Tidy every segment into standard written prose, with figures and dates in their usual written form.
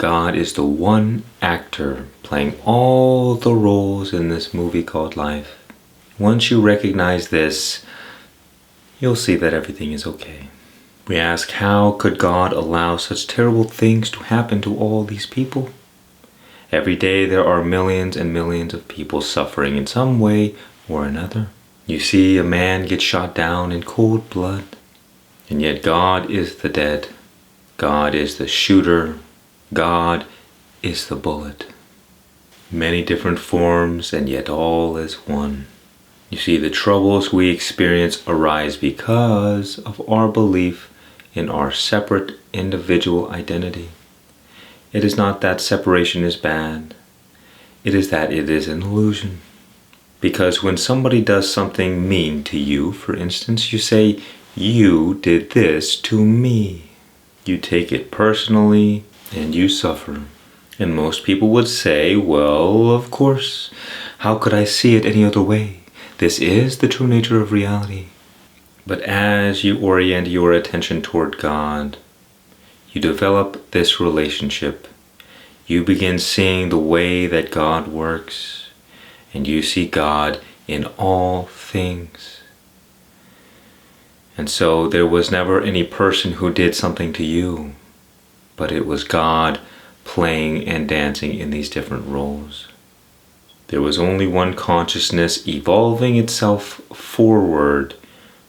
God is the one actor playing all the roles in this movie called life. Once you recognize this, you'll see that everything is okay. We ask, how could God allow such terrible things to happen to all these people? Every day there are millions and millions of people suffering in some way or another. You see a man get shot down in cold blood, and yet God is the dead. God is the shooter. God is the bullet. Many different forms, and yet all is one. You see, the troubles we experience arise because of our belief in our separate individual identity. It is not that separation is bad. It is that it is an illusion. Because when somebody does something mean to you, for instance, you say, "You did this to me." You take it personally and you suffer. And most people would say, well, of course, how could I see it any other way? This is the true nature of reality. But as you orient your attention toward God, you develop this relationship. You begin seeing the way that God works, and you see God in all things. And so there was never any person who did something to you, but it was God playing and dancing in these different roles. There was only one consciousness evolving itself forward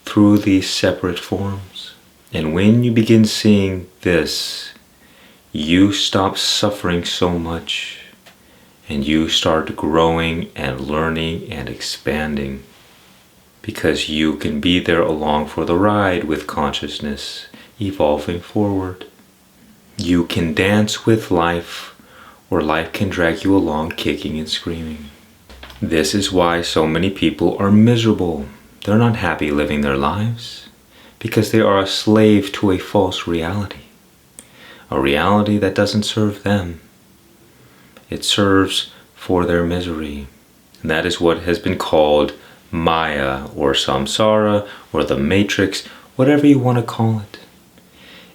through these separate forms. And when you begin seeing this, you stop suffering so much, and you start growing and learning and expanding, because you can be there along for the ride with consciousness evolving forward. You can dance with life, or life can drag you along kicking and screaming. This is why so many people are miserable. They're not happy living their lives, because they are a slave to a false reality. A reality that doesn't serve them. It serves for their misery. And that is what has been called Maya, or Samsara, or the Matrix, whatever you want to call it.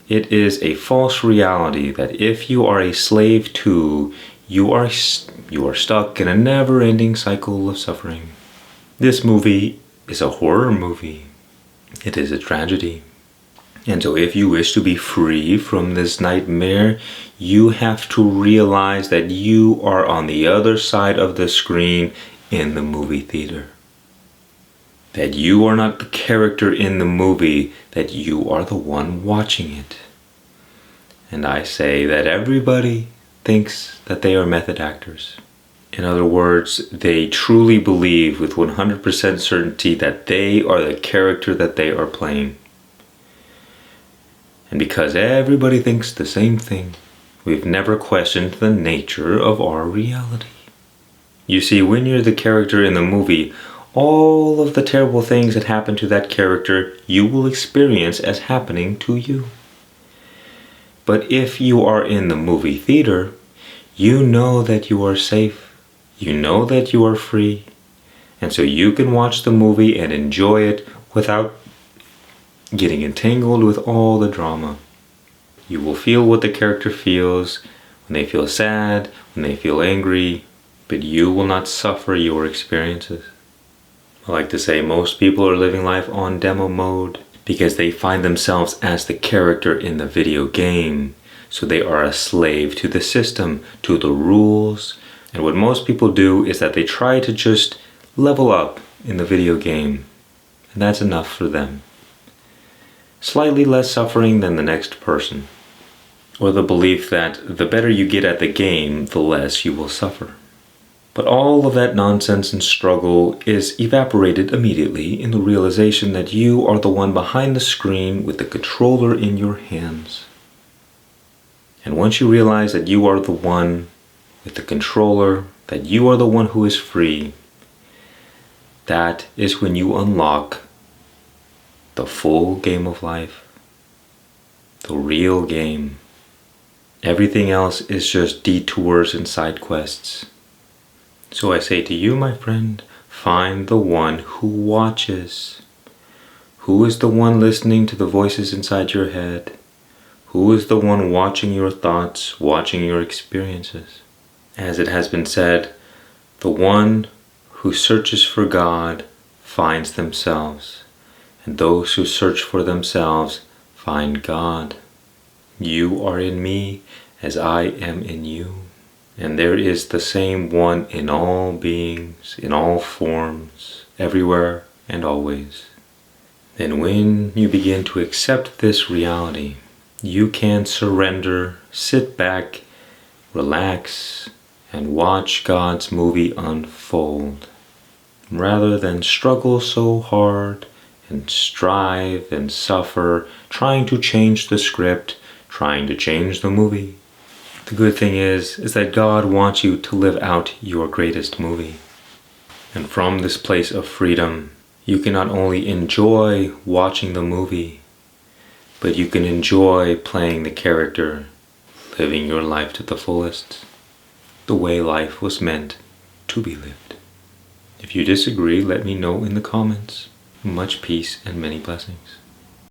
It is a false reality that if you are a slave to, you are stuck in a never-ending cycle of suffering. This movie is a horror movie. It is a tragedy. And so if you wish to be free from this nightmare, you have to realize that you are on the other side of the screen in the movie theater. That you are not the character in the movie, that you are the one watching it. And I say that everybody thinks that they are method actors. In other words, they truly believe with 100% certainty that they are the character that they are playing. And because everybody thinks the same thing, we've never questioned the nature of our reality. You see, when you're the character in the movie, all of the terrible things that happen to that character, you will experience as happening to you. But if you are in the movie theater, you know that you are safe. You know that you are free. And so you can watch the movie and enjoy it without getting entangled with all the drama. You will feel what the character feels when they feel sad, when they feel angry, but you will not suffer your experiences. I like to say most people are living life on demo mode because they find themselves as the character in the video game. So they are a slave to the system, to the rules. And what most people do is that they try to just level up in the video game. And that's enough for them. Slightly less suffering than the next person. Or the belief that the better you get at the game, the less you will suffer. But all of that nonsense and struggle is evaporated immediately in the realization that you are the one behind the screen with the controller in your hands. And once you realize that you are the one with the controller, that you are the one who is free, that is when you unlock the full game of life. The real game. Everything else is just detours and side quests. So I say to you, my friend, find the one who watches. Who is the one listening to the voices inside your head? Who is the one watching your thoughts, watching your experiences? As it has been said, the one who searches for God finds themselves, and those who search for themselves find God. You are in me as I am in you, and there is the same one in all beings, in all forms, everywhere and always. And when you begin to accept this reality, you can surrender, sit back, relax, and watch God's movie unfold, rather than struggle so hard and strive and suffer, trying to change the script, trying to change the movie. The good thing is that God wants you to live out your greatest movie. And from this place of freedom, you can not only enjoy watching the movie, but you can enjoy playing the character, living your life to the fullest, the way life was meant to be lived. If you disagree, let me know in the comments. Much peace and many blessings.